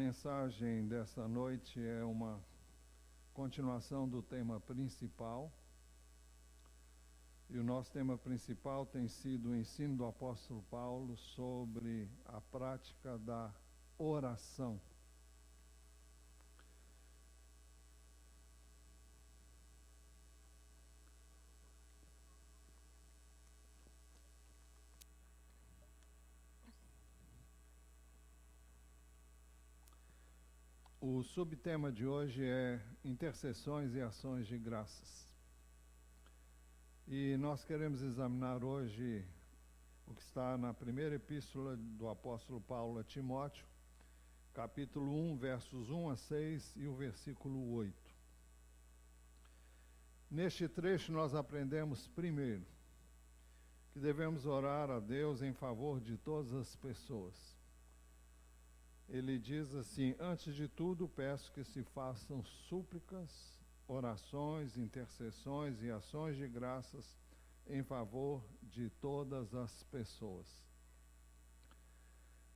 mensagem dessa noite é uma continuação do tema principal. E o nosso tema principal tem sido o ensino do apóstolo Paulo sobre a prática da oração. O subtema de hoje é intercessões e ações de graças. E nós queremos examinar hoje o que está na primeira epístola do apóstolo Paulo a Timóteo, capítulo 1, versos 1 a 6 e o versículo 8. Neste trecho nós aprendemos primeiro que devemos orar a Deus em favor de todas as pessoas. Ele diz assim: antes de tudo peço que se façam súplicas, orações, intercessões e ações de graças em favor de todas as pessoas.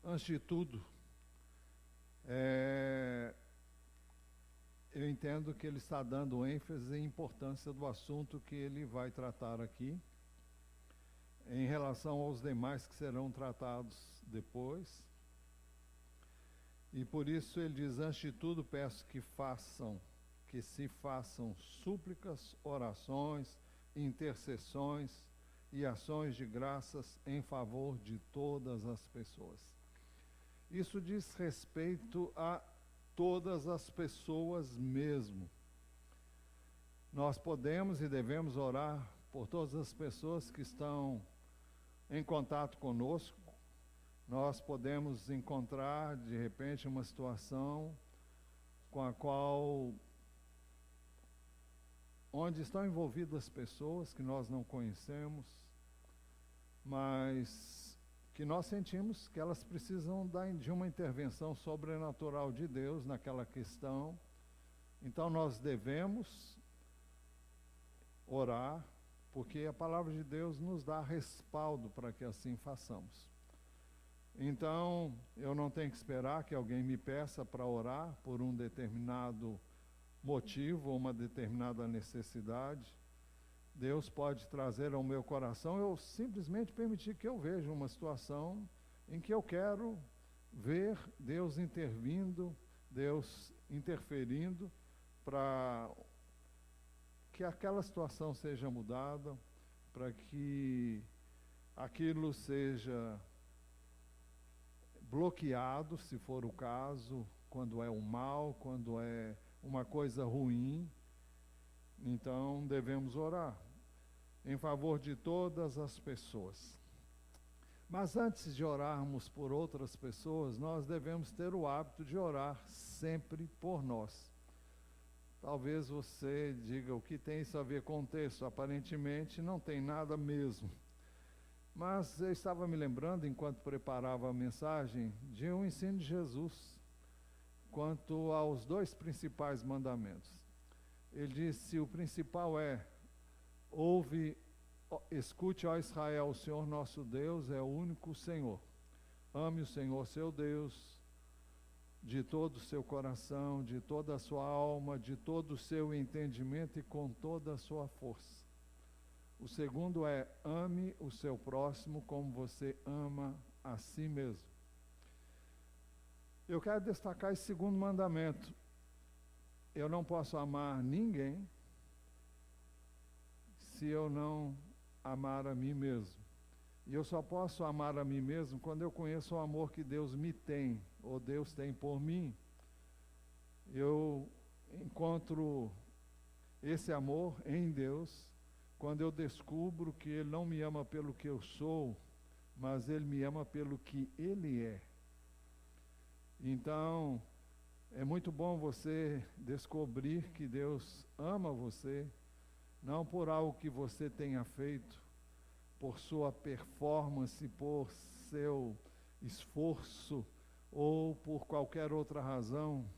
Antes de tudo, eu entendo que ele está dando ênfase e importância do assunto que ele vai tratar aqui, em relação aos demais que serão tratados depois. E por isso ele diz: antes de tudo peço que se façam súplicas, orações, intercessões e ações de graças em favor de todas as pessoas. Isso diz respeito a todas as pessoas mesmo. Nós podemos e devemos orar por todas as pessoas que estão em contato conosco. Nós podemos encontrar, de repente, uma situação com a qual, onde estão envolvidas pessoas que nós não conhecemos, mas que nós sentimos que elas precisam de uma intervenção sobrenatural de Deus naquela questão. Então nós devemos orar, porque a palavra de Deus nos dá respaldo para que assim façamos. Então, eu não tenho que esperar que alguém me peça para orar por um determinado motivo ou uma determinada necessidade. Deus pode trazer ao meu coração, eu simplesmente permitir que eu veja uma situação em que eu quero ver Deus intervindo, Deus interferindo para que aquela situação seja mudada, para que aquilo seja bloqueado, se for o caso, quando é um mal, quando é uma coisa ruim. Então devemos orar em favor de todas as pessoas. Mas antes de orarmos por outras pessoas, nós devemos ter o hábito de orar sempre por nós. Talvez você diga: o que tem isso a ver com o texto? Aparentemente não tem nada mesmo. Mas eu estava me lembrando, enquanto preparava a mensagem, de um ensino de Jesus quanto aos dois principais mandamentos. Ele disse: o principal é: escute, ó Israel, o Senhor nosso Deus é o único Senhor. Ame o Senhor seu Deus de todo o seu coração, de toda a sua alma, de todo o seu entendimento e com toda a sua força. O segundo é: ame o seu próximo como você ama a si mesmo. Eu quero destacar esse segundo mandamento. Eu não posso amar ninguém se eu não amar a mim mesmo. E eu só posso amar a mim mesmo quando eu conheço o amor que Deus me tem, ou Deus tem por mim. Eu encontro esse amor em Deus quando eu descubro que Ele não me ama pelo que eu sou, mas Ele me ama pelo que Ele é. Então, é muito bom você descobrir que Deus ama você, não por algo que você tenha feito, por sua performance, por seu esforço, ou por qualquer outra razão,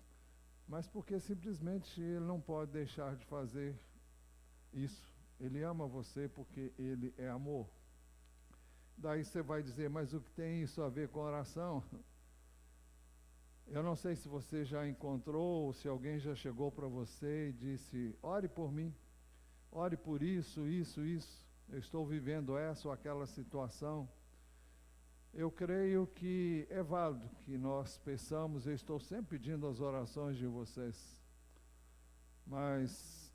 mas porque simplesmente Ele não pode deixar de fazer isso. Ele ama você porque Ele é amor. Daí você vai dizer: mas o que tem isso a ver com oração? Eu não sei se você já encontrou, ou se alguém já chegou para você e disse: ore por mim, ore por isso, isso, isso. Eu estou vivendo essa ou aquela situação. Eu creio que é válido que nós peçamos, eu estou sempre pedindo as orações de vocês, mas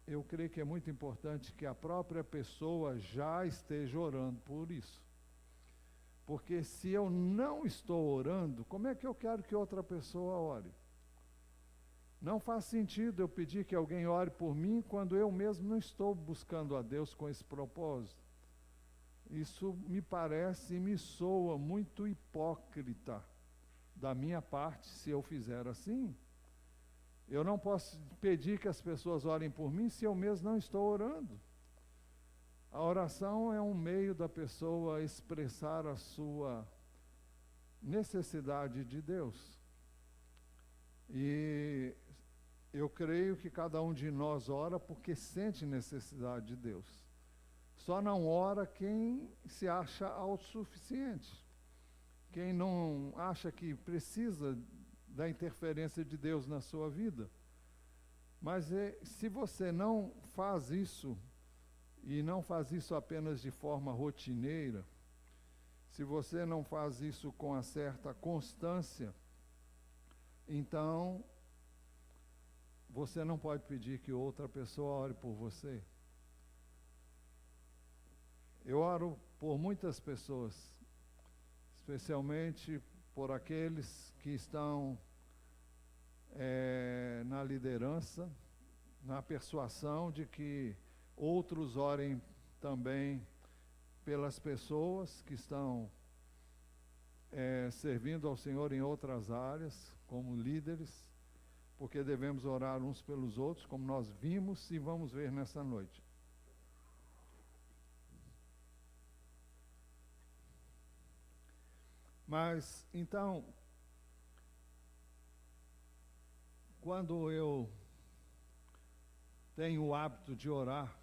eu creio que é muito importante que a própria pessoa já esteja orando por isso. Porque se eu não estou orando, como é que eu quero que outra pessoa ore? Não faz sentido eu pedir que alguém ore por mim quando eu mesmo não estou buscando a Deus com esse propósito. Isso me parece e me soa muito hipócrita da minha parte se eu fizer assim. Eu não posso pedir que as pessoas orem por mim se eu mesmo não estou orando. A oração é um meio da pessoa expressar a sua necessidade de Deus. E eu creio que cada um de nós ora porque sente necessidade de Deus. Só não ora quem se acha autossuficiente. Quem não acha que precisa da interferência de Deus na sua vida. Mas se você não faz isso, e não faz isso apenas de forma rotineira, se você não faz isso com uma certa constância, então você não pode pedir que outra pessoa ore por você. Eu oro por muitas pessoas, especialmente por aqueles que estão na liderança, na persuasão de que outros orem também pelas pessoas que estão servindo ao Senhor em outras áreas, como líderes, porque devemos orar uns pelos outros, como nós vimos e vamos ver nessa noite. Mas, então, quando eu tenho o hábito de orar,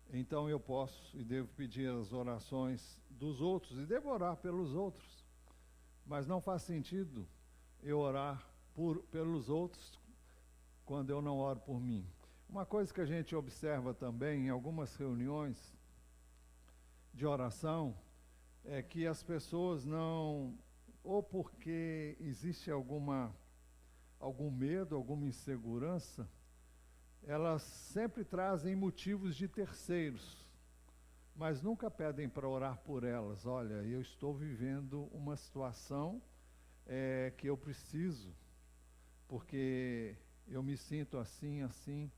então eu posso e devo pedir as orações dos outros, e devo orar pelos outros, mas não faz sentido eu orar pelos outros quando eu não oro por mim. Uma coisa que a gente observa também em algumas reuniões de oração é que as pessoas não, ou porque existe algum medo, alguma insegurança, elas sempre trazem motivos de terceiros, mas nunca pedem para orar por elas. Olha, eu estou vivendo uma situação que eu preciso, porque eu me sinto assim, assim.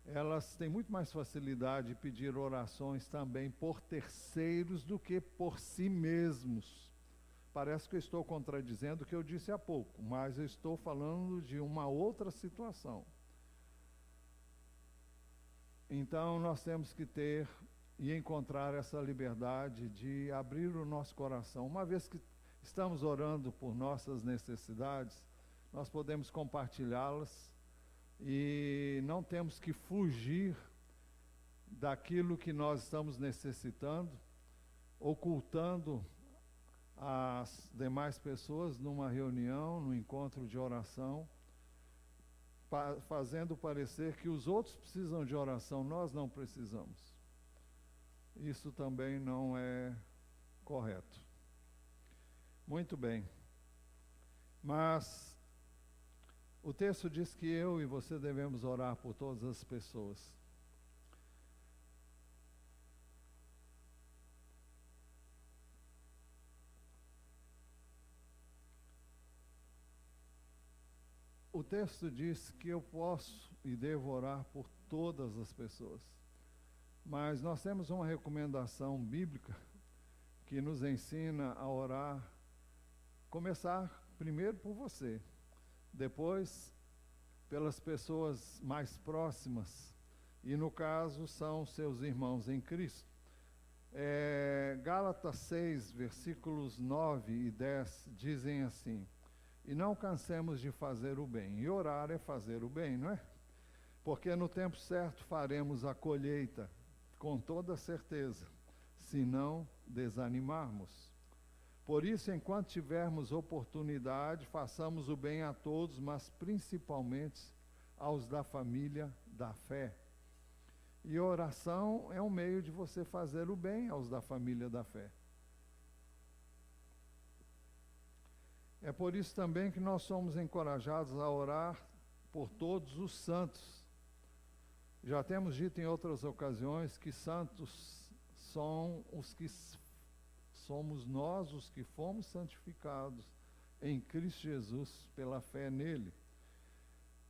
Elas têm muito mais facilidade de pedir orações também por terceiros do que por si mesmos. Parece que eu estou contradizendo o que eu disse há pouco, mas eu estou falando de uma outra situação. Então nós temos que ter e encontrar essa liberdade de abrir o nosso coração. Uma vez que estamos orando por nossas necessidades, nós podemos compartilhá-las e não temos que fugir daquilo que nós estamos necessitando, ocultando as demais pessoas numa reunião, num encontro de oração, fazendo parecer que os outros precisam de oração, nós não precisamos. Isso também não é correto. Muito bem. Mas o texto diz que eu e você devemos orar por todas as pessoas. O texto diz que eu posso e devo orar por todas as pessoas. Mas nós temos uma recomendação bíblica que nos ensina a orar, começar primeiro por você, depois pelas pessoas mais próximas, e no caso são seus irmãos em Cristo. Gálatas 6, versículos 9 e 10 dizem assim: e não cansemos de fazer o bem. E orar é fazer o bem, não é? Porque no tempo certo faremos a colheita, com toda certeza, se não desanimarmos. Por isso, enquanto tivermos oportunidade, façamos o bem a todos, mas principalmente aos da família da fé. E oração é um meio de você fazer o bem aos da família da fé. É por isso também que nós somos encorajados a orar por todos os santos. Já temos dito em outras ocasiões que santos são os que somos nós, os que fomos santificados em Cristo Jesus pela fé nele.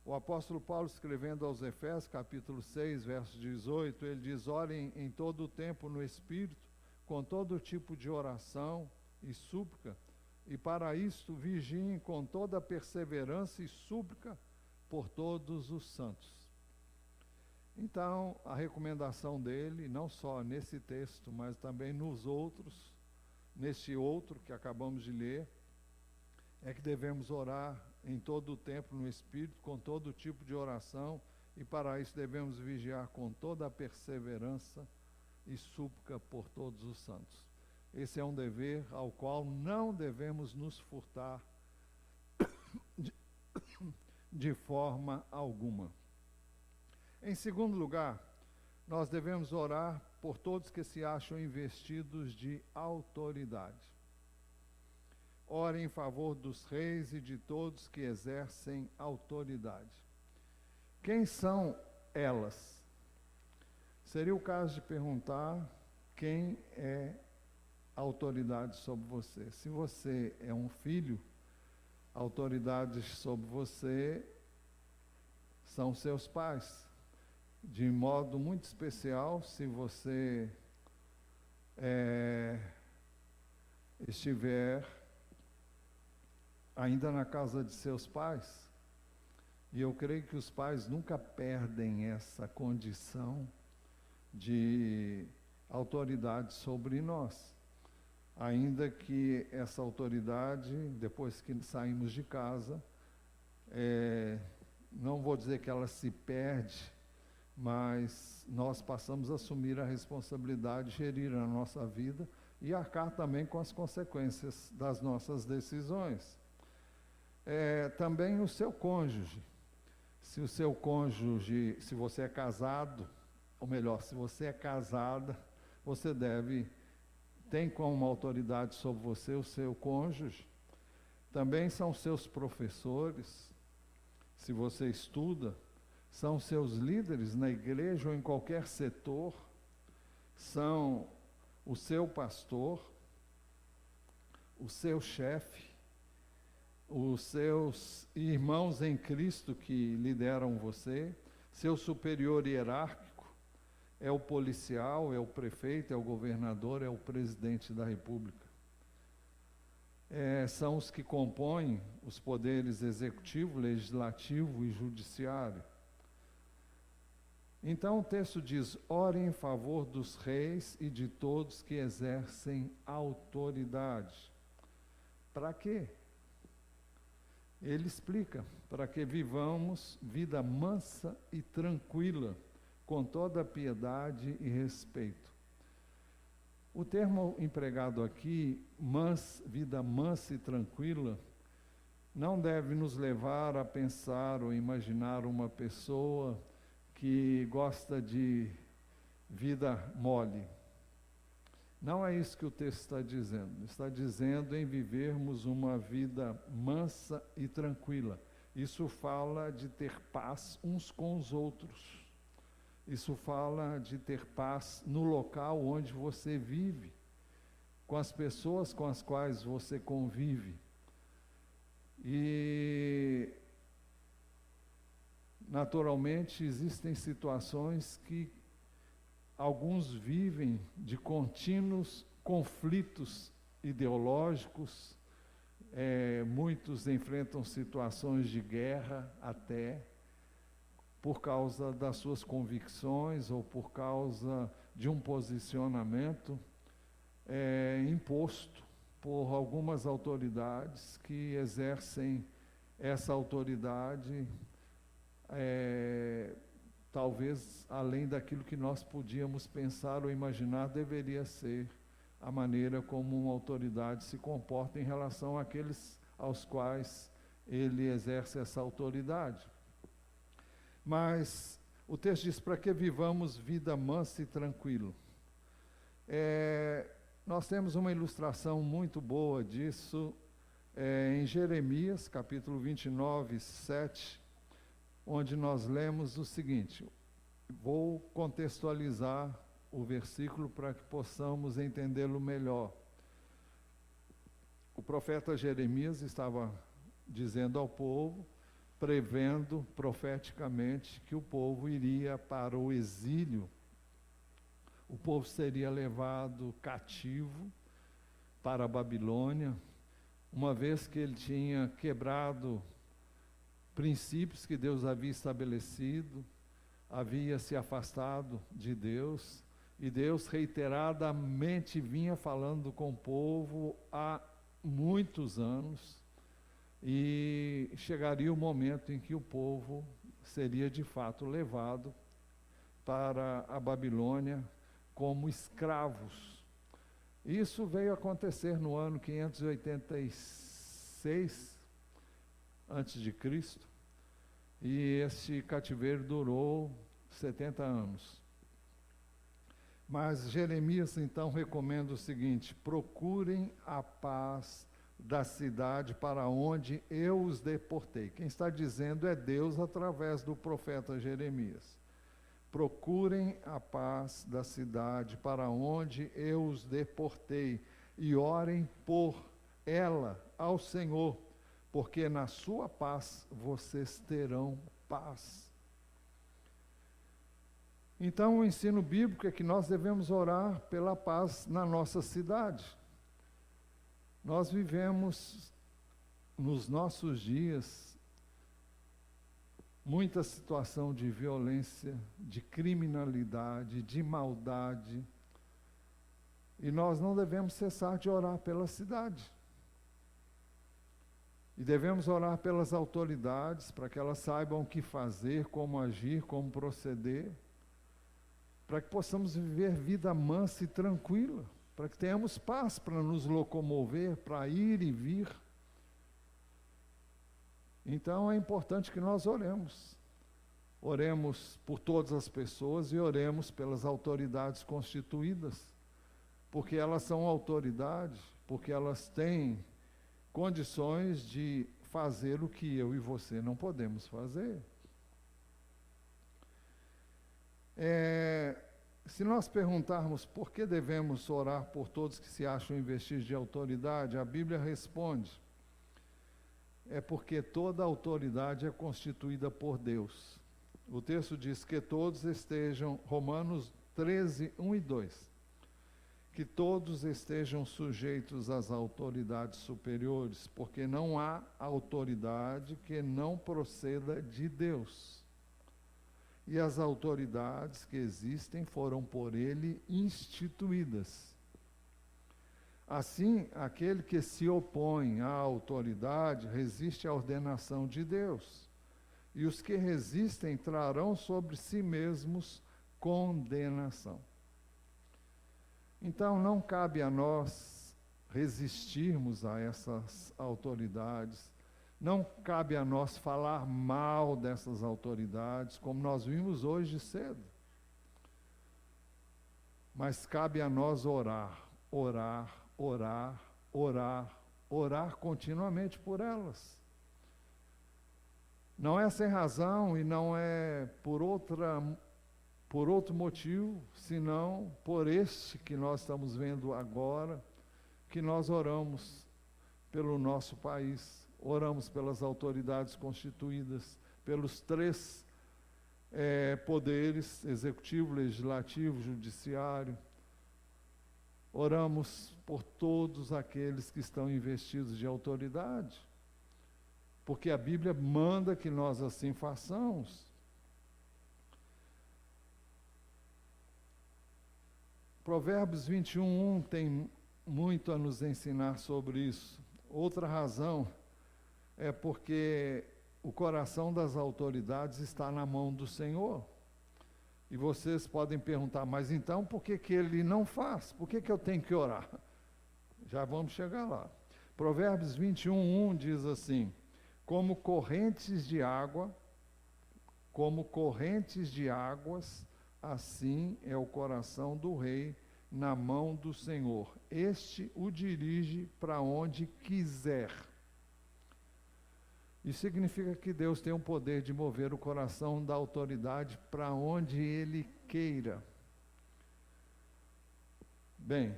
O apóstolo Paulo, escrevendo aos Efésios, capítulo 6, verso 18, ele diz: orem em todo o tempo no Espírito, com todo tipo de oração e súplica, e para isto vigiem com toda perseverança e súplica por todos os santos. Então, a recomendação dele, não só nesse texto, mas também nos outros, neste outro que acabamos de ler, é que devemos orar em todo o tempo no Espírito, com todo tipo de oração, e para isso devemos vigiar com toda a perseverança e súplica por todos os santos. Esse é um dever ao qual não devemos nos furtar de forma alguma. Em segundo lugar, nós devemos orar por todos que se acham investidos de autoridade. Ore em favor dos reis e de todos que exercem autoridade. Quem são elas? Seria o caso de perguntar quem é a autoridade sobre você. Se você é um filho, a autoridade sobre você são seus pais. De modo muito especial, se você estiver ainda na casa de seus pais, e eu creio que os pais nunca perdem essa condição de autoridade sobre nós, ainda que essa autoridade, depois que saímos de casa, não vou dizer que ela se perde, mas nós passamos a assumir a responsabilidade de gerir a nossa vida e arcar também com as consequências das nossas decisões. Também o seu cônjuge. Se o seu cônjuge, se você é casado, ou melhor, se você é casada, você tem como autoridade sobre você o seu cônjuge. Também são seus professores, se você estuda, são seus líderes na igreja ou em qualquer setor, são o seu pastor, o seu chefe, os seus irmãos em Cristo que lideram você, seu superior hierárquico, é o policial, é o prefeito, é o governador, é o presidente da República. São os que compõem os poderes executivo, legislativo e judiciário. Então o texto diz: ore em favor dos reis e de todos que exercem autoridade. Para quê? Ele explica: para que vivamos vida mansa e tranquila, com toda piedade e respeito. O termo empregado aqui, vida mansa e tranquila, não deve nos levar a pensar ou imaginar uma pessoa que gosta de vida mole. Não é isso que o texto está dizendo. Está dizendo em vivermos uma vida mansa e tranquila. Isso fala de ter paz uns com os outros. Isso fala de ter paz no local onde você vive, com as pessoas com as quais você convive. E naturalmente, existem situações que alguns vivem de contínuos conflitos ideológicos, muitos enfrentam situações de guerra até, por causa das suas convicções ou por causa de um posicionamento imposto por algumas autoridades que exercem essa autoridade talvez além daquilo que nós podíamos pensar ou imaginar deveria ser a maneira como uma autoridade se comporta em relação àqueles aos quais ele exerce essa autoridade. Mas o texto diz, para que vivamos vida mansa e tranquila. Nós temos uma ilustração muito boa disso em Jeremias, capítulo 29, 7, onde nós lemos o seguinte. Vou contextualizar o versículo para que possamos entendê-lo melhor. O profeta Jeremias estava dizendo ao povo, prevendo profeticamente que o povo iria para o exílio. O povo seria levado cativo para a Babilônia, uma vez que ele tinha quebrado princípios que Deus havia estabelecido, havia se afastado de Deus, e Deus reiteradamente vinha falando com o povo há muitos anos, e chegaria o momento em que o povo seria de fato levado para a Babilônia como escravos. Isso veio acontecer no ano 586 a.C., e esse cativeiro durou 70 anos. Mas Jeremias então recomenda o seguinte: procurem a paz da cidade para onde eu os deportei. Quem está dizendo é Deus através do profeta Jeremias. Procurem a paz da cidade para onde eu os deportei e orem por ela ao Senhor, porque na sua paz vocês terão paz. Então, o ensino bíblico é que nós devemos orar pela paz na nossa cidade. Nós vivemos, nos nossos dias, muita situação de violência, de criminalidade, de maldade, e nós não devemos cessar de orar pela cidade. E devemos orar pelas autoridades, para que elas saibam o que fazer, como agir, como proceder, para que possamos viver vida mansa e tranquila, para que tenhamos paz para nos locomover, para ir e vir. Então é importante que nós oremos. Oremos por todas as pessoas e oremos pelas autoridades constituídas, porque elas são autoridade, porque elas têm condições de fazer o que eu e você não podemos fazer. Se nós perguntarmos por que devemos orar por todos que se acham investidos de autoridade, a Bíblia responde: é porque toda autoridade é constituída por Deus. O texto diz que todos estejam, Romanos 13, 1 e 2, que todos estejam sujeitos às autoridades superiores, porque não há autoridade que não proceda de Deus. E as autoridades que existem foram por ele instituídas. Assim, aquele que se opõe à autoridade resiste à ordenação de Deus, e os que resistem trarão sobre si mesmos condenação. Então, não cabe a nós resistirmos a essas autoridades, não cabe a nós falar mal dessas autoridades, como nós vimos hoje cedo. Mas cabe a nós orar, orar, orar, orar, orar continuamente por elas. Não é sem razão e não é por outro motivo, senão por este que nós estamos vendo agora, que nós oramos pelo nosso país. Oramos pelas autoridades constituídas, pelos três poderes, executivo, legislativo, judiciário. Oramos por todos aqueles que estão investidos de autoridade, porque a Bíblia manda que nós assim façamos. Provérbios 21:1 tem muito a nos ensinar sobre isso. Outra razão é porque o coração das autoridades está na mão do Senhor. E vocês podem perguntar, mas então por que que ele não faz? Por que que eu tenho que orar? Já vamos chegar lá. Provérbios 21:1 diz assim: como correntes de água, como correntes de águas, assim é o coração do rei na mão do Senhor. Este o dirige para onde quiser. Isso significa que Deus tem o poder de mover o coração da autoridade para onde Ele queira. Bem,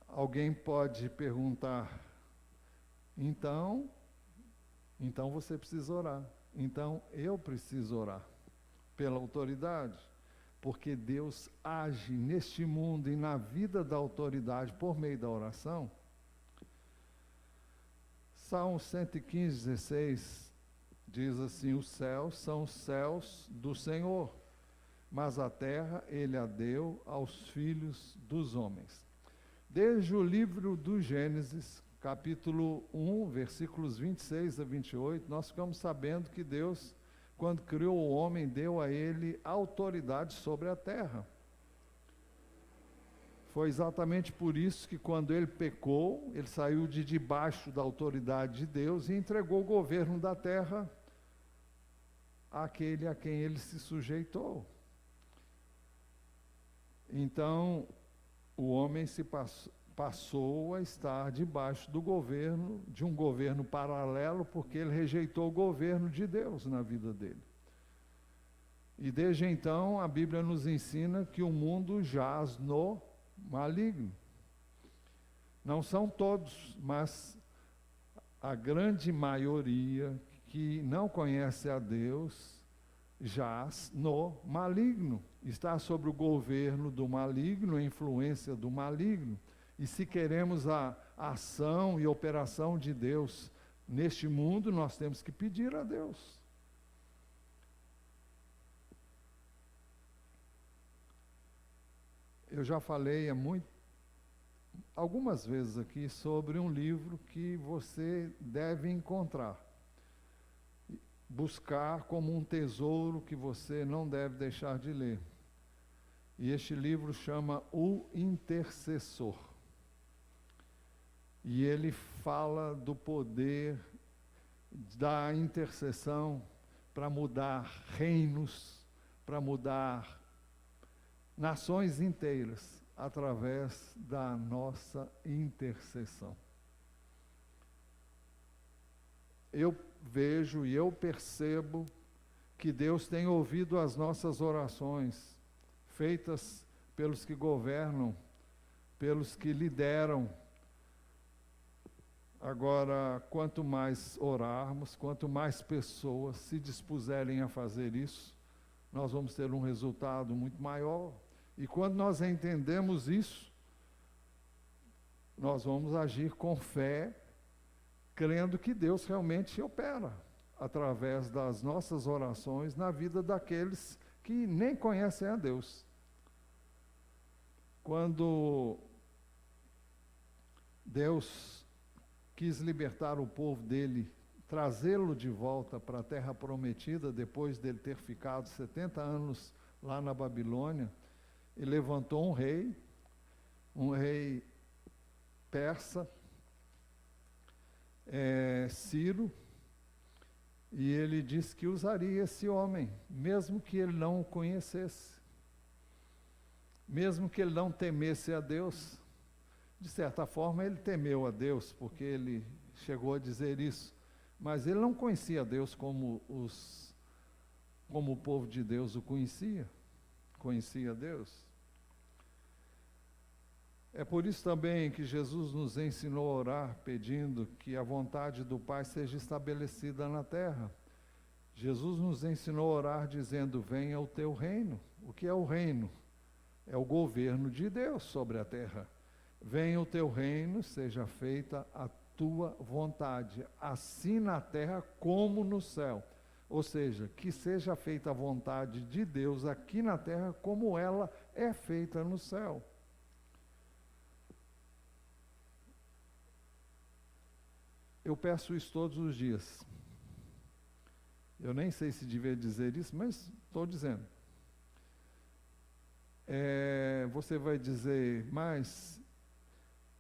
alguém pode perguntar, então você precisa orar. Então eu preciso orar pela autoridade, porque Deus age neste mundo e na vida da autoridade por meio da oração. Salmo 115:16 diz assim: os céus são os céus do Senhor, mas a terra Ele a deu aos filhos dos homens. Desde o livro do Gênesis, capítulo 1, versículos 26 a 28, nós ficamos sabendo que Deus, quando criou o homem, deu a ele autoridade sobre a terra. Foi exatamente por isso que quando ele pecou, ele saiu de debaixo da autoridade de Deus e entregou o governo da terra àquele a quem ele se sujeitou. Então, o homem passou a estar debaixo do governo, de um governo paralelo, porque ele rejeitou o governo de Deus na vida dele. E desde então, a Bíblia nos ensina que o mundo jaz no maligno. Não são todos, mas a grande maioria que não conhece a Deus jaz no maligno, está sob o governo do maligno, a influência do maligno. E se queremos a ação e operação de Deus neste mundo, nós temos que pedir a Deus. Eu já falei algumas vezes aqui sobre um livro que você deve encontrar, buscar como um tesouro que você não deve deixar de ler. E este livro chama O Intercessor. E ele fala do poder da intercessão para mudar reinos, para mudar nações inteiras, através da nossa intercessão. Eu vejo e eu percebo que Deus tem ouvido as nossas orações, feitas pelos que governam, pelos que lideram. Agora, quanto mais orarmos, quanto mais pessoas se dispuserem a fazer isso, nós vamos ter um resultado muito maior. E quando nós entendemos isso, nós vamos agir com fé, crendo que Deus realmente opera através das nossas orações na vida daqueles que nem conhecem a Deus. Quando Deus quis libertar o povo dele, trazê-lo de volta para a terra prometida, depois dele ter ficado 70 anos lá na Babilônia, e levantou um rei persa, Ciro, e ele disse que usaria esse homem, mesmo que ele não o conhecesse, mesmo que ele não temesse a Deus. De certa forma ele temeu a Deus, porque ele chegou a dizer isso, mas ele não conhecia Deus como o povo de Deus o conhecia Deus. É por isso também que Jesus nos ensinou a orar, pedindo que a vontade do Pai seja estabelecida na terra. Jesus nos ensinou a orar dizendo: venha o teu reino. O que é o reino? É o governo de Deus sobre a terra. Venha o teu reino, seja feita a tua vontade, assim na terra como no céu. Ou seja, que seja feita a vontade de Deus aqui na terra como ela é feita no céu. Eu peço isso todos os dias. Eu nem sei se devia dizer isso, mas estou dizendo. Você vai dizer, mas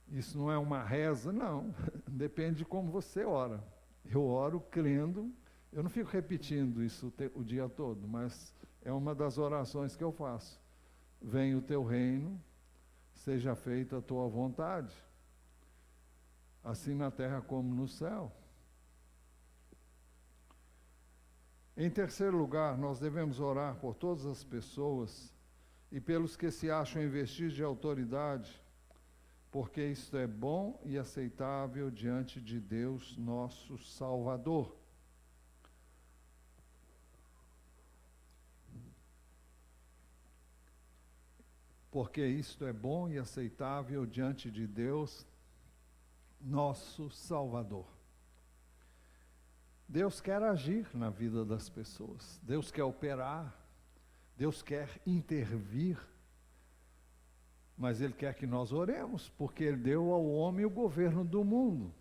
isso não é uma reza? Não, depende de como você ora. Eu oro crendo, eu não fico repetindo isso o dia todo, mas é uma das orações que eu faço. Venha o teu reino, seja feita a tua vontade, assim na terra como no céu. Em terceiro lugar, nós devemos orar por todas as pessoas e pelos que se acham em vestígios de autoridade, porque isto é bom e aceitável diante de Deus, nosso Salvador. Porque isto é bom e aceitável diante de Deus, nosso Salvador. Deus quer agir na vida das pessoas, Deus quer operar, Deus quer intervir, mas Ele quer que nós oremos, porque Ele deu ao homem o governo do mundo.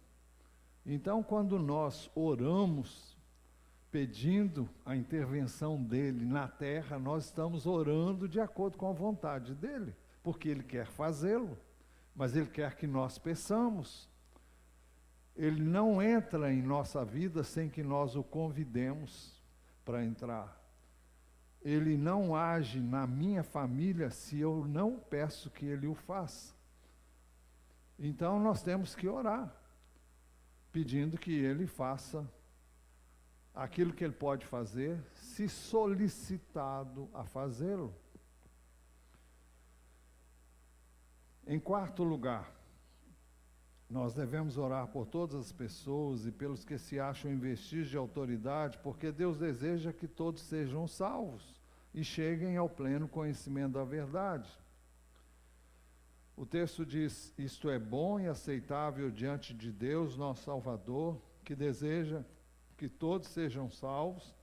Então, quando nós oramos, pedindo a intervenção dEle na terra, nós estamos orando de acordo com a vontade dEle, porque Ele quer fazê-lo, mas Ele quer que nós peçamos. Ele não entra em nossa vida sem que nós o convidemos para entrar. Ele não age na minha família se eu não peço que Ele o faça. Então nós temos que orar, pedindo que Ele faça aquilo que Ele pode fazer, se solicitado a fazê-lo. Em quarto lugar, nós devemos orar por todas as pessoas e pelos que se acham em vestígios de autoridade, porque Deus deseja que todos sejam salvos e cheguem ao pleno conhecimento da verdade. O texto diz, isto é bom e aceitável diante de Deus, nosso Salvador, que deseja que todos sejam salvos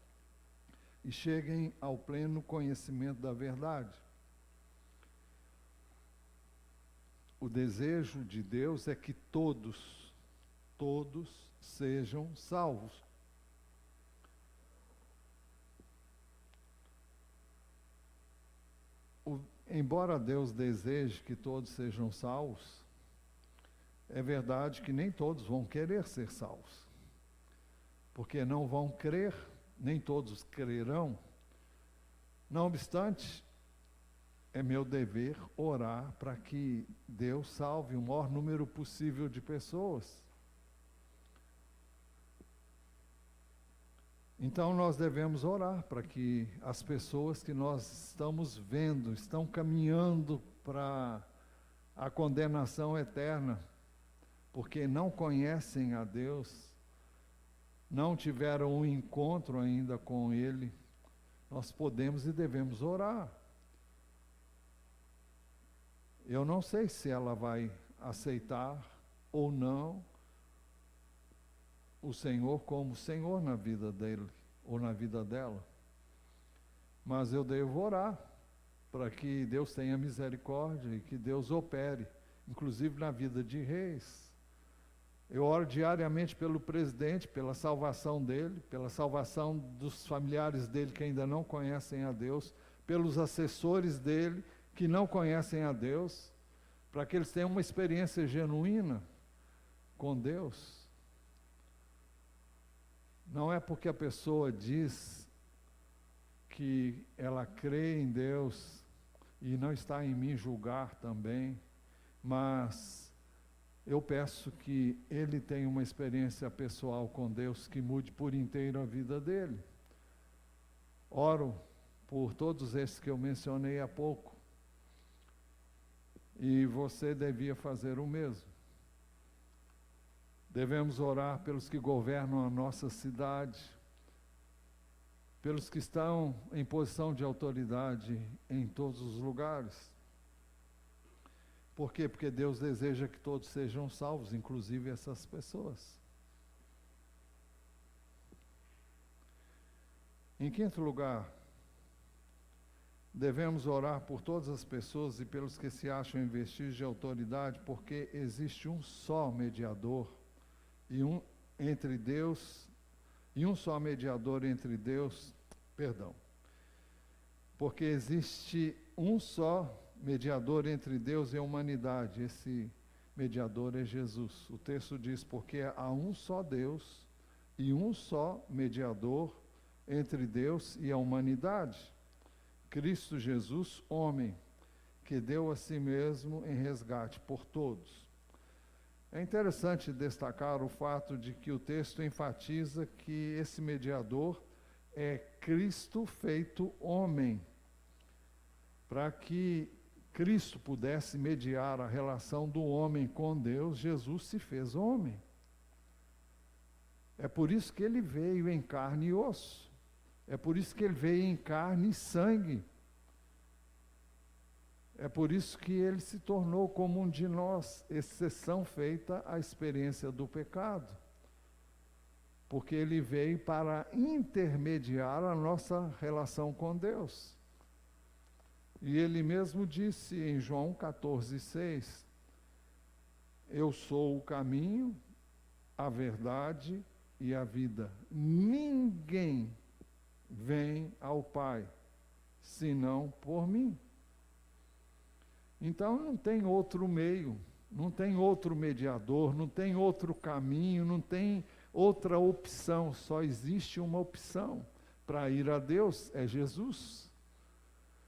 e cheguem ao pleno conhecimento da verdade. O desejo de Deus é que todos sejam salvos. Embora Deus deseje que todos sejam salvos, é verdade que nem todos vão querer ser salvos, porque não vão crer, nem todos crerão. Não obstante, é meu dever orar para que Deus salve o maior número possível de pessoas. Então nós devemos orar para que as pessoas que nós estamos vendo, estão caminhando para a condenação eterna, porque não conhecem a Deus, não tiveram um encontro ainda com Ele, nós podemos e devemos orar. Eu não sei se ela vai aceitar ou não o Senhor como Senhor na vida dele ou na vida dela. Mas eu devo orar para que Deus tenha misericórdia e que Deus opere, inclusive na vida de reis. Eu oro diariamente pelo presidente, pela salvação dele, pela salvação dos familiares dele que ainda não conhecem a Deus, pelos assessores dele que não conhecem a Deus, para que eles tenham uma experiência genuína com Deus. Não é porque a pessoa diz que ela crê em Deus e não está em mim julgar também, mas eu peço que ele tenha uma experiência pessoal com Deus que mude por inteiro a vida dele. Oro por todos esses que eu mencionei há pouco. E você devia fazer o mesmo. Devemos orar pelos que governam a nossa cidade, pelos que estão em posição de autoridade em todos os lugares. Por quê? Porque Deus deseja que todos sejam salvos, inclusive essas pessoas. Em quinto lugar, devemos orar por todas as pessoas e pelos que se acham em vestígios de autoridade, porque existe um só mediador entre Deus e um só mediador entre Deus, porque existe um só mediador entre Deus e a humanidade, esse mediador é Jesus. O texto diz, porque há um só Deus e um só mediador entre Deus e a humanidade, Cristo Jesus, homem, que deu a si mesmo em resgate por todos. É interessante destacar o fato de que o texto enfatiza que esse mediador é Cristo feito homem, para que Cristo pudesse mediar a relação do homem com Deus, Jesus se fez homem. É por isso que ele veio em carne e osso. É por isso que ele veio em carne e sangue. É por isso que ele se tornou como um de nós, exceção feita à experiência do pecado. Porque ele veio para intermediar a nossa relação com Deus. E ele mesmo disse em João 14,6, eu sou o caminho, a verdade e a vida. Ninguém vem ao Pai, senão por mim. Então não tem outro meio, não tem outro mediador, não tem outro caminho, não tem outra opção, só existe uma opção para ir a Deus, é Jesus.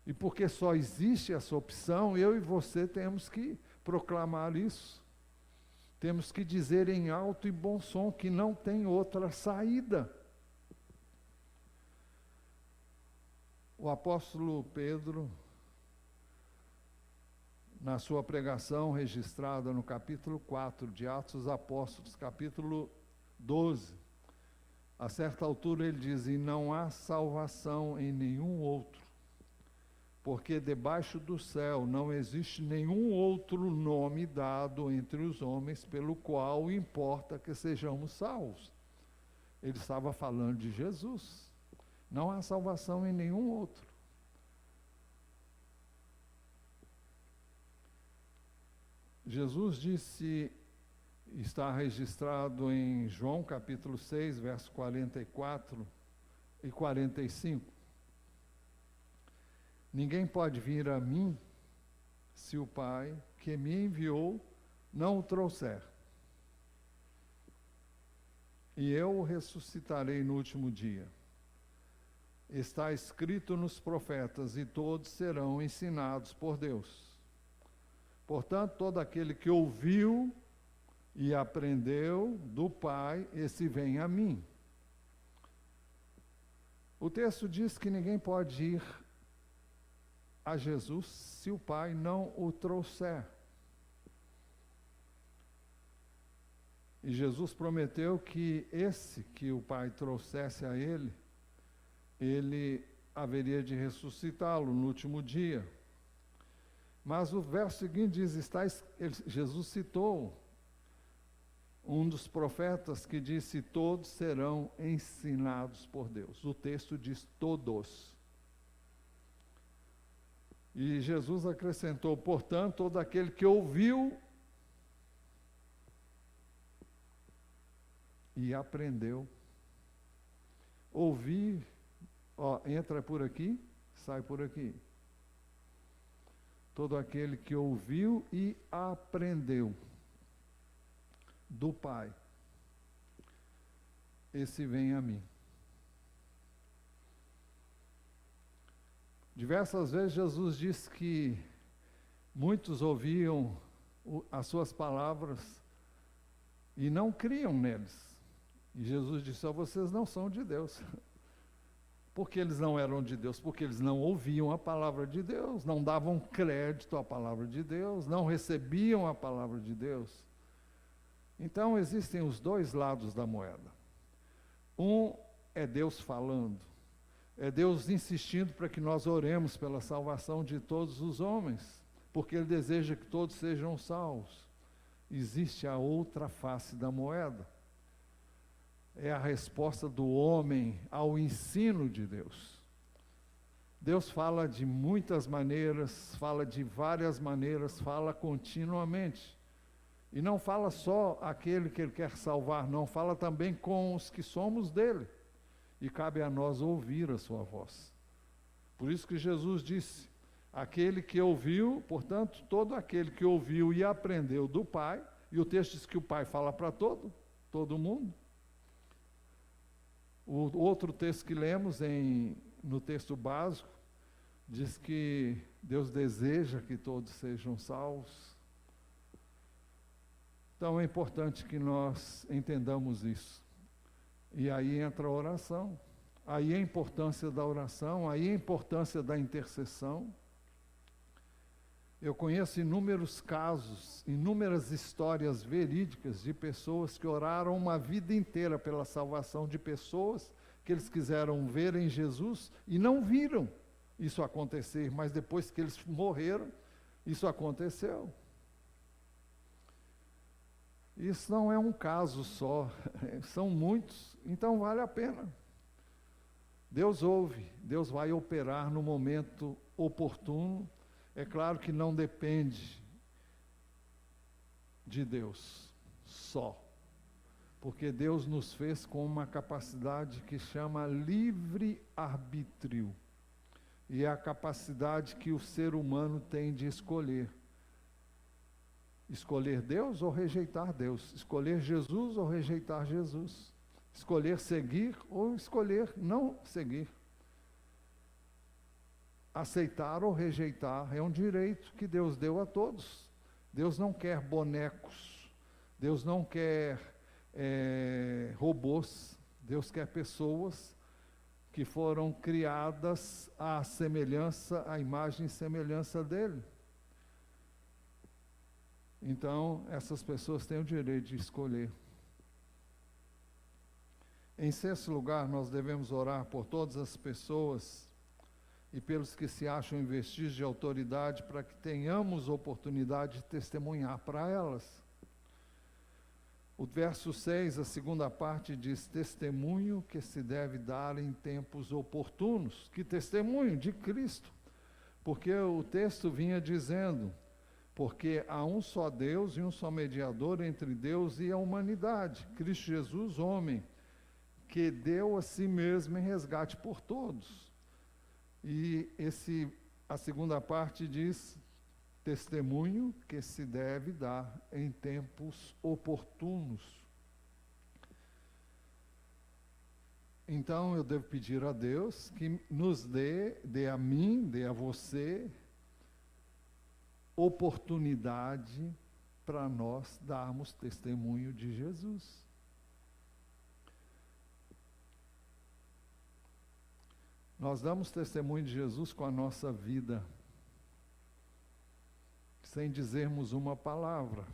E porque só existe essa opção, eu e você temos que proclamar isso. Temos que dizer em alto e bom som que não tem outra saída. O apóstolo Pedro, na sua pregação registrada no capítulo 4 de Atos dos Apóstolos, capítulo 12, a certa altura ele diz, e não há salvação em nenhum outro, porque debaixo do céu não existe nenhum outro nome dado entre os homens pelo qual importa que sejamos salvos. Ele estava falando de Jesus. Não há salvação em nenhum outro. Jesus disse, está registrado em João capítulo 6, verso 44 e 45. Ninguém pode vir a mim se o Pai que me enviou não o trouxer. E eu o ressuscitarei no último dia. Está escrito nos profetas, e todos serão ensinados por Deus. Portanto, todo aquele que ouviu e aprendeu do Pai, esse vem a mim. O texto diz que ninguém pode ir a Jesus se o Pai não o trouxer. E Jesus prometeu que esse que o Pai trouxesse a ele haveria de ressuscitá-lo no último dia. Mas o verso seguinte diz, Jesus citou um dos profetas que disse, todos serão ensinados por Deus. O texto diz todos. E Jesus acrescentou, portanto, todo aquele que ouviu e aprendeu. Ouvir, entra por aqui, sai por aqui. Todo aquele que ouviu e aprendeu do Pai, esse vem a mim. Diversas vezes Jesus disse que muitos ouviam as suas palavras e não criam neles. E Jesus disse, vocês não são de Deus. Porque eles não eram de Deus? Porque eles não ouviam a palavra de Deus, não davam crédito à palavra de Deus, não recebiam a palavra de Deus. Então existem os dois lados da moeda. Um é Deus falando, é Deus insistindo para que nós oremos pela salvação de todos os homens, porque Ele deseja que todos sejam salvos. Existe a outra face da moeda. É a resposta do homem ao ensino de Deus. Deus fala de muitas maneiras, fala de várias maneiras, fala continuamente. E não fala só aquele que Ele quer salvar, não, fala também com os que somos dele. e cabe a nós ouvir a sua voz. Por isso que Jesus disse, aquele que ouviu, portanto, todo aquele que ouviu e aprendeu do Pai, e o texto diz que o Pai fala para todo mundo. O outro texto que lemos no texto básico, diz que Deus deseja que todos sejam salvos. Então é importante que nós entendamos isso. E aí entra a oração. Aí a importância da oração, aí a importância da intercessão. Eu conheço inúmeros casos, inúmeras histórias verídicas de pessoas que oraram uma vida inteira pela salvação de pessoas que eles quiseram ver em Jesus e não viram isso acontecer, mas depois que eles morreram, isso aconteceu. Isso não é um caso só, são muitos, então vale a pena. Deus ouve, Deus vai operar no momento oportuno. É claro que não depende de Deus só, porque Deus nos fez com uma capacidade que chama livre-arbítrio, e é a capacidade que o ser humano tem de escolher. Escolher Deus ou rejeitar Deus, escolher Jesus ou rejeitar Jesus, escolher seguir ou escolher não seguir. Aceitar ou rejeitar é um direito que Deus deu a todos. Deus não quer bonecos, Deus não quer robôs, Deus quer pessoas que foram criadas à semelhança, à imagem e semelhança dele. Então, essas pessoas têm o direito de escolher. Em sexto lugar, nós devemos orar por todas as pessoas e pelos que se acham em vestígios de autoridade, para que tenhamos oportunidade de testemunhar para elas. O verso 6, a segunda parte, diz: testemunho que se deve dar em tempos oportunos. Que testemunho? De Cristo. Porque o texto vinha dizendo, porque há um só Deus e um só mediador entre Deus e a humanidade, Cristo Jesus, homem, que deu a si mesmo em resgate por todos. E a segunda parte diz, testemunho que se deve dar em tempos oportunos. Então eu devo pedir a Deus que nos dê a mim, dê a você, oportunidade para nós darmos testemunho de Jesus. Nós damos testemunho de Jesus com a nossa vida, sem dizermos uma palavra.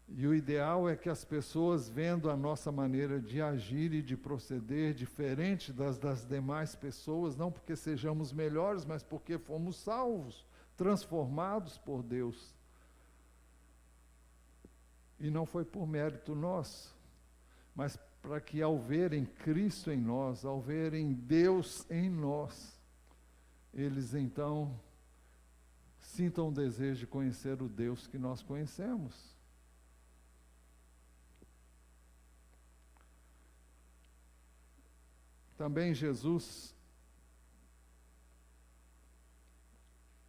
E o ideal é que as pessoas, vendo a nossa maneira de agir e de proceder diferente das demais pessoas, não porque sejamos melhores, mas porque fomos salvos, transformados por Deus. E não foi por mérito nosso, mas para que ao verem Cristo em nós, ao verem Deus em nós, eles então sintam o desejo de conhecer o Deus que nós conhecemos. Também Jesus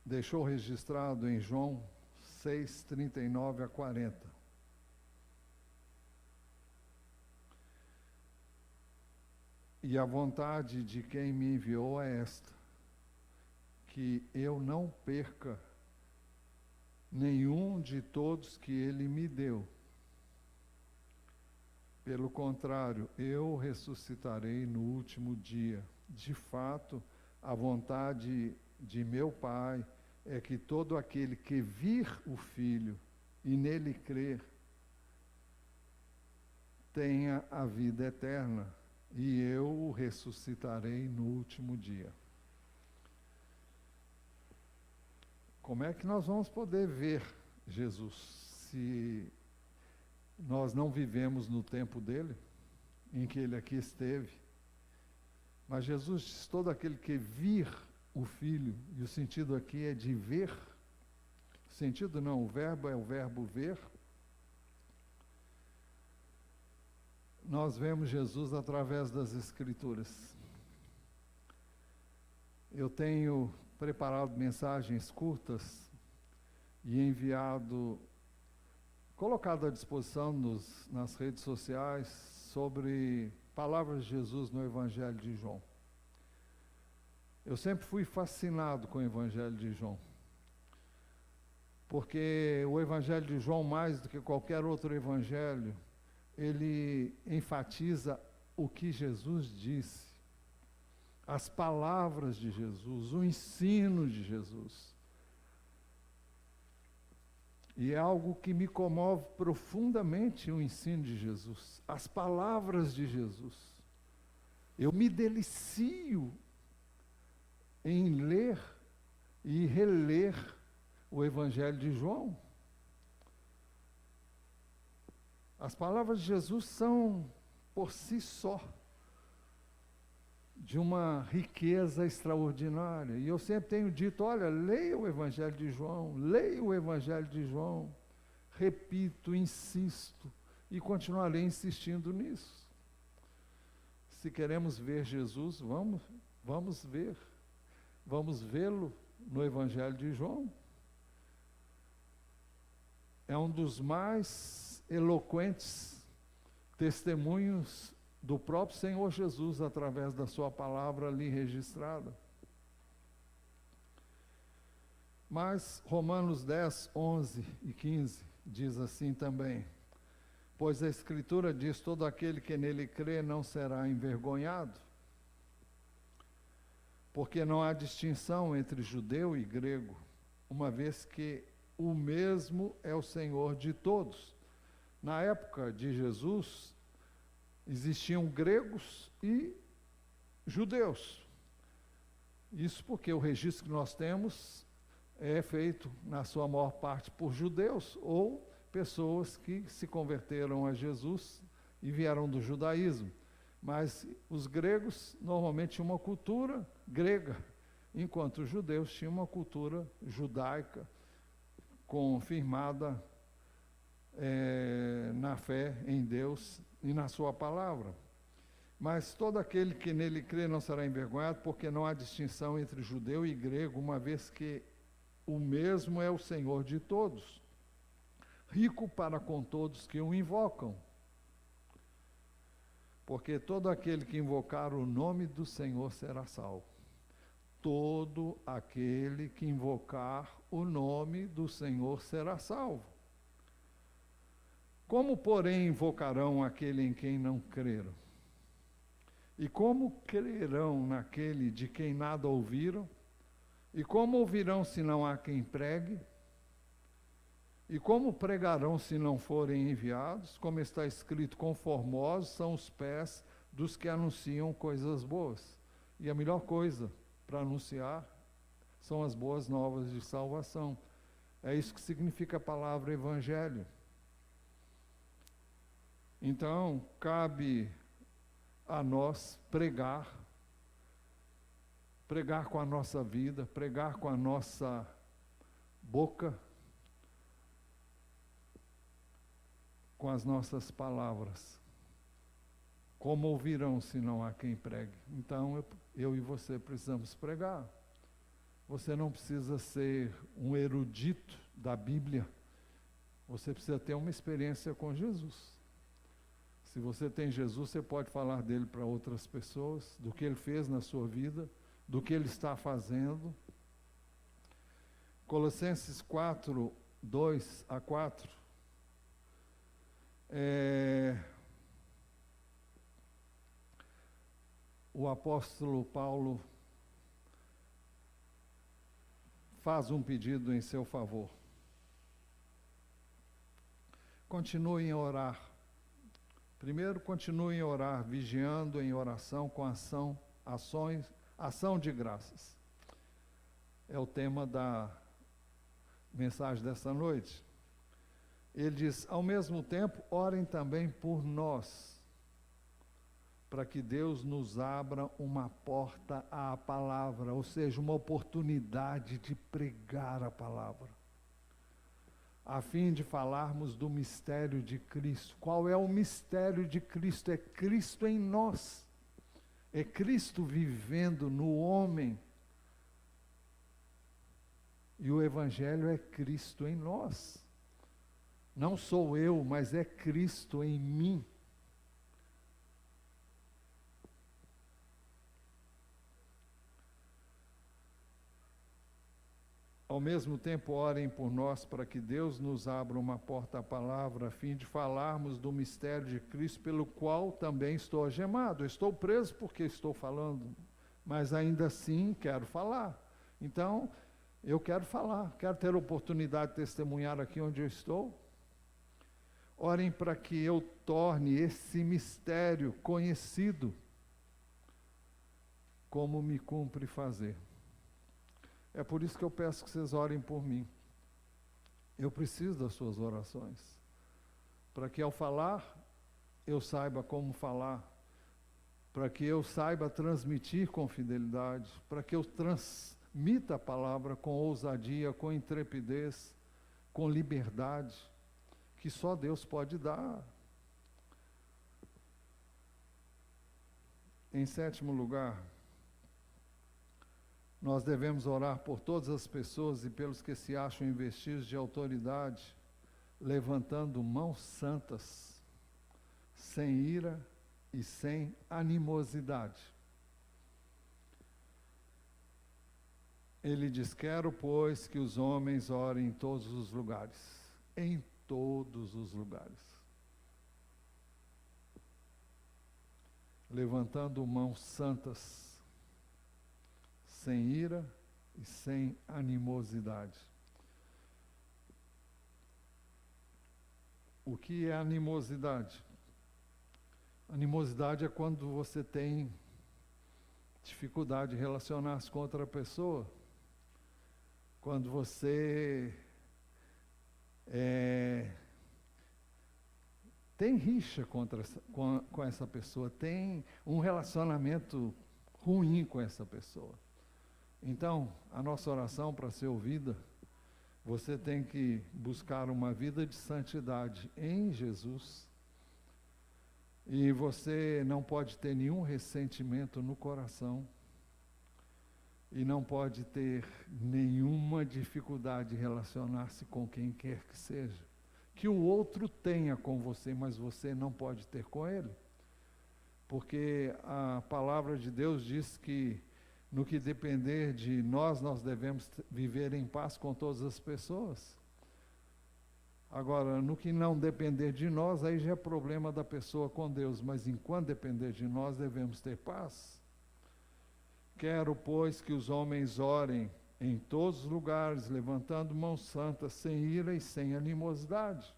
deixou registrado em João 6, 39 a 40. E a vontade de quem me enviou é esta, que eu não perca nenhum de todos que ele me deu. Pelo contrário, eu ressuscitarei no último dia. De fato, a vontade de meu Pai é que todo aquele que vir o Filho e nele crer, tenha a vida eterna, e eu o ressuscitarei no último dia. Como é que nós vamos poder ver Jesus se nós não vivemos no tempo dele, em que ele aqui esteve? Mas Jesus diz, todo aquele que vir o Filho, e o sentido aqui é de ver, o sentido não, o verbo é o verbo ver, nós vemos Jesus através das Escrituras. Eu tenho preparado mensagens curtas e enviado, colocado à disposição nas redes sociais sobre palavras de Jesus no Evangelho de João. Eu sempre fui fascinado com o Evangelho de João, porque o Evangelho de João, mais do que qualquer outro evangelho, ele enfatiza o que Jesus disse, as palavras de Jesus, o ensino de Jesus. E é algo que me comove profundamente, o ensino de Jesus, as palavras de Jesus. Eu me delicio em ler e reler o Evangelho de João. As palavras de Jesus são, por si só, de uma riqueza extraordinária. E eu sempre tenho dito, olha, leia o Evangelho de João, leia o Evangelho de João. Repito, insisto, e continuarei insistindo nisso. Se queremos ver Jesus, vamos vê-lo no Evangelho de João. É um dos mais eloquentes testemunhos do próprio Senhor Jesus, através da sua palavra ali registrada. Mas Romanos 10, 11 e 15 diz assim também: pois a Escritura diz, todo aquele que nele crê não será envergonhado, porque não há distinção entre judeu e grego, uma vez que o mesmo é o Senhor de todos. Na época de Jesus, existiam gregos e judeus. Isso porque o registro que nós temos é feito, na sua maior parte, por judeus ou pessoas que se converteram a Jesus e vieram do judaísmo. Mas os gregos normalmente tinham uma cultura grega, enquanto os judeus tinham uma cultura judaica, confirmada na fé em Deus e na sua palavra. Mas todo aquele que nele crê não será envergonhado, porque não há distinção entre judeu e grego, uma vez que o mesmo é o Senhor de todos, rico para com todos que o invocam. Porque todo aquele que invocar o nome do Senhor será salvo. Todo aquele que invocar o nome do Senhor será salvo. Como, porém, invocarão aquele em quem não creram? E como crerão naquele de quem nada ouviram? E como ouvirão se não há quem pregue? E como pregarão se não forem enviados? Como está escrito, conformosos são os pés dos que anunciam coisas boas. E a melhor coisa para anunciar são as boas novas de salvação. É isso que significa a palavra evangelho. Então, cabe a nós pregar com a nossa vida, pregar com a nossa boca, com as nossas palavras. Como ouvirão se não há quem pregue? Então, eu e você precisamos pregar. Você não precisa ser um erudito da Bíblia. Você precisa ter uma experiência com Jesus. Se você tem Jesus, você pode falar dele para outras pessoas, do que ele fez na sua vida, do que ele está fazendo. Colossenses 4, 2 a 4. O apóstolo Paulo faz um pedido em seu favor. Continuem a orar. Primeiro, continuem a orar, vigiando em oração com ação de graças. É o tema da mensagem dessa noite. Ele diz, ao mesmo tempo, orem também por nós, para que Deus nos abra uma porta à palavra, ou seja, uma oportunidade de pregar a palavra. a fim de falarmos do mistério de Cristo. Qual é o mistério de Cristo? É Cristo em nós. É Cristo vivendo no homem. E o Evangelho é Cristo em nós. Não sou eu, mas é Cristo em mim. Ao mesmo tempo, orem por nós para que Deus nos abra uma porta à palavra, a fim de falarmos do mistério de Cristo, pelo qual também estou algemado. Eu estou preso porque estou falando, mas ainda assim quero falar. Então, eu quero falar, quero ter a oportunidade de testemunhar aqui onde eu estou. Orem para que eu torne esse mistério conhecido, como me cumpre fazer. É por isso que eu peço que vocês orem por mim. Eu preciso das suas orações. Para que ao falar, eu saiba como falar. Para que eu saiba transmitir com fidelidade. Para que eu transmita a palavra com ousadia, com intrepidez, com liberdade, que só Deus pode dar. Em sétimo lugar, nós devemos orar por todas as pessoas e pelos que se acham investidos de autoridade, levantando mãos santas, sem ira e sem animosidade. Ele diz: quero, pois, que os homens orem em todos os lugares. Em todos os lugares. Levantando mãos santas, sem ira e sem animosidade. O que é animosidade? Animosidade é quando você tem dificuldade de relacionar-se com outra pessoa, quando você tem rixa com essa pessoa, tem um relacionamento ruim com essa pessoa. Então, a nossa oração para ser ouvida, você tem que buscar uma vida de santidade em Jesus, e você não pode ter nenhum ressentimento no coração, e não pode ter nenhuma dificuldade de relacionar-se com quem quer que seja. Que o outro tenha com você, mas você não pode ter com ele. Porque a palavra de Deus diz que no que depender de nós, nós devemos viver em paz com todas as pessoas. Agora, no que não depender de nós, aí já é problema da pessoa com Deus, mas enquanto depender de nós, devemos ter paz. Quero, pois, que os homens orem em todos os lugares, levantando mãos santas, sem ira e sem animosidade.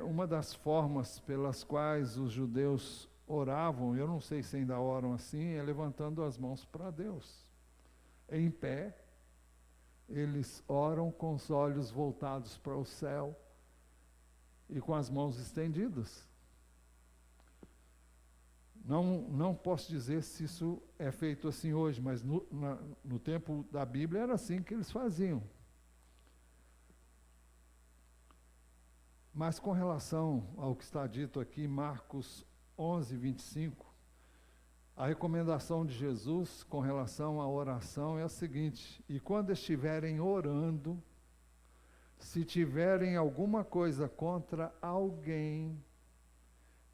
Uma das formas pelas quais os judeus oravam, eu não sei se ainda oram assim, é levantando as mãos para Deus. Em pé, eles oram com os olhos voltados para o céu e com as mãos estendidas. Não posso dizer se isso é feito assim hoje, mas no tempo da Bíblia era assim que eles faziam. Mas com relação ao que está dito aqui, Marcos 11, 25, a recomendação de Jesus com relação à oração é a seguinte: e quando estiverem orando, se tiverem alguma coisa contra alguém,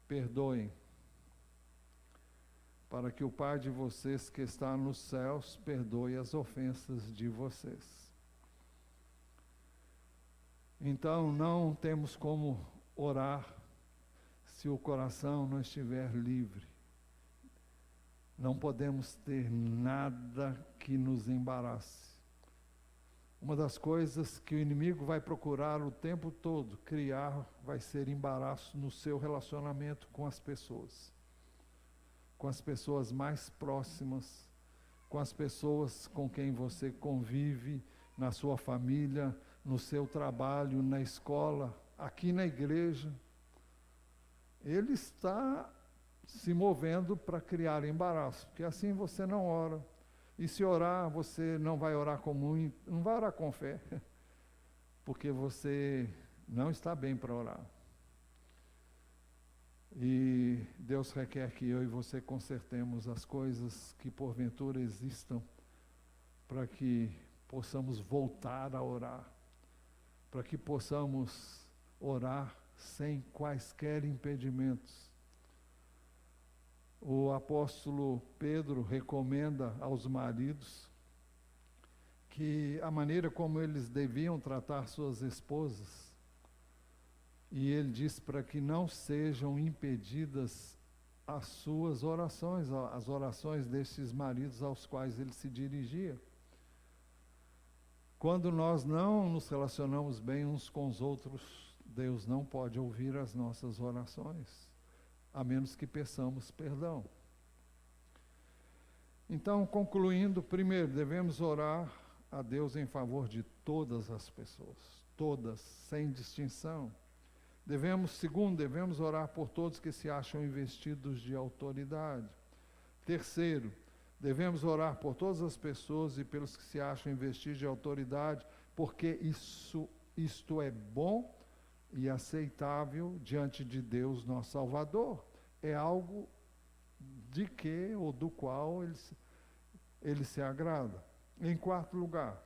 perdoem, para que o Pai de vocês que está nos céus perdoe as ofensas de vocês. Então, não temos como orar se o coração não estiver livre. Não podemos ter nada que nos embarace. Uma das coisas que o inimigo vai procurar o tempo todo criar vai ser embaraço no seu relacionamento com as pessoas mais próximas, com as pessoas com quem você convive, na sua família, no seu trabalho, na escola, aqui na igreja. Ele está se movendo para criar embaraço, porque assim você não ora. E se orar, você não vai orar com muito, não vai orar com fé, porque você não está bem para orar. E Deus requer que eu e você consertemos as coisas que porventura existam, para que possamos voltar a orar, para que possamos orar sem quaisquer impedimentos. O apóstolo Pedro recomenda aos maridos que a maneira como eles deviam tratar suas esposas, e ele diz para que não sejam impedidas as suas orações, as orações desses maridos aos quais ele se dirigia. Quando nós não nos relacionamos bem uns com os outros, Deus não pode ouvir as nossas orações, a menos que peçamos perdão. Então, concluindo, primeiro, devemos orar a Deus em favor de todas as pessoas, todas, sem distinção. Segundo, devemos orar por todos que se acham investidos de autoridade. Terceiro, devemos orar por todas as pessoas e pelos que se acham investidos de autoridade, porque isto é bom e aceitável diante de Deus, nosso Salvador. É algo de que ou do qual ele se agrada. Em quarto lugar,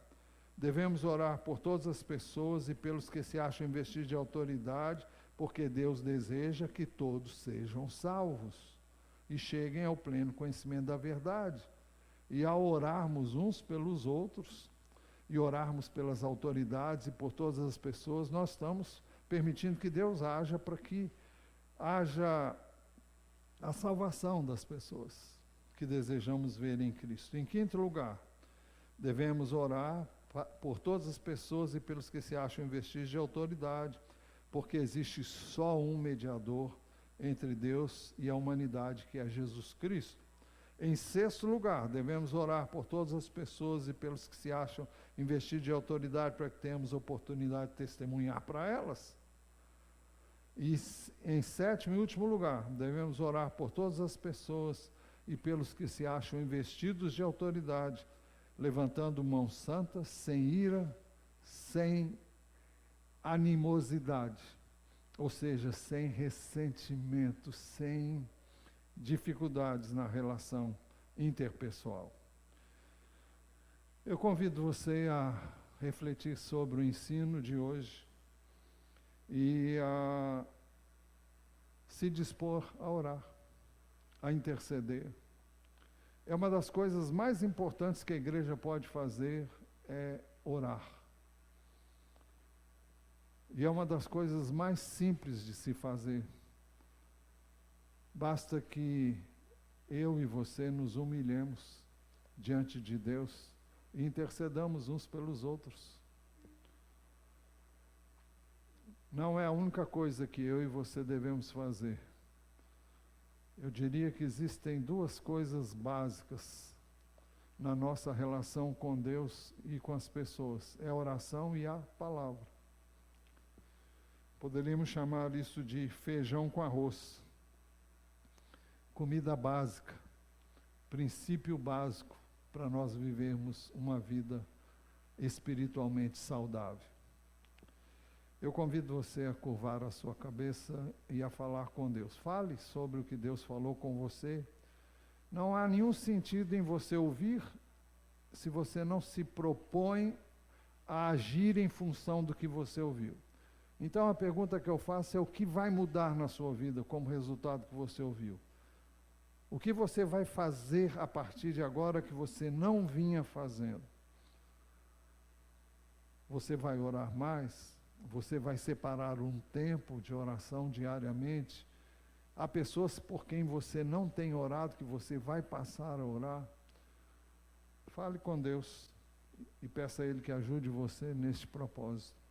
devemos orar por todas as pessoas e pelos que se acham investidos de autoridade, porque Deus deseja que todos sejam salvos e cheguem ao pleno conhecimento da verdade. E ao orarmos uns pelos outros, e orarmos pelas autoridades e por todas as pessoas, nós estamos permitindo que Deus haja para que haja a salvação das pessoas que desejamos ver em Cristo. Em quinto lugar, devemos orar por todas as pessoas e pelos que se acham investidos de autoridade, porque existe só um mediador entre Deus e a humanidade, que é Jesus Cristo. Em sexto lugar, devemos orar por todas as pessoas e pelos que se acham investidos de autoridade, para que tenhamos oportunidade de testemunhar para elas. E em sétimo e último lugar, devemos orar por todas as pessoas e pelos que se acham investidos de autoridade, levantando mãos santas, sem ira, sem animosidade, ou seja, sem ressentimento, sem dificuldades na relação interpessoal. Eu convido você a refletir sobre o ensino de hoje e a se dispor a orar, a interceder. É uma das coisas mais importantes que a igreja pode fazer, é orar. E é uma das coisas mais simples de se fazer. Basta que eu e você nos humilhemos diante de Deus e intercedamos uns pelos outros. Não é a única coisa que eu e você devemos fazer. Eu diria que existem duas coisas básicas na nossa relação com Deus e com as pessoas: é a oração e a palavra. Poderíamos chamar isso de feijão com arroz. Comida básica, princípio básico para nós vivermos uma vida espiritualmente saudável. Eu convido você a curvar a sua cabeça e a falar com Deus. Fale sobre o que Deus falou com você. Não há nenhum sentido em você ouvir se você não se propõe a agir em função do que você ouviu. Então a pergunta que eu faço é: o que vai mudar na sua vida como resultado do que você ouviu? O que você vai fazer a partir de agora que você não vinha fazendo? Você vai orar mais? Você vai separar um tempo de oração diariamente? Há pessoas por quem você não tem orado, que você vai passar a orar? Fale com Deus e peça a Ele que ajude você neste propósito.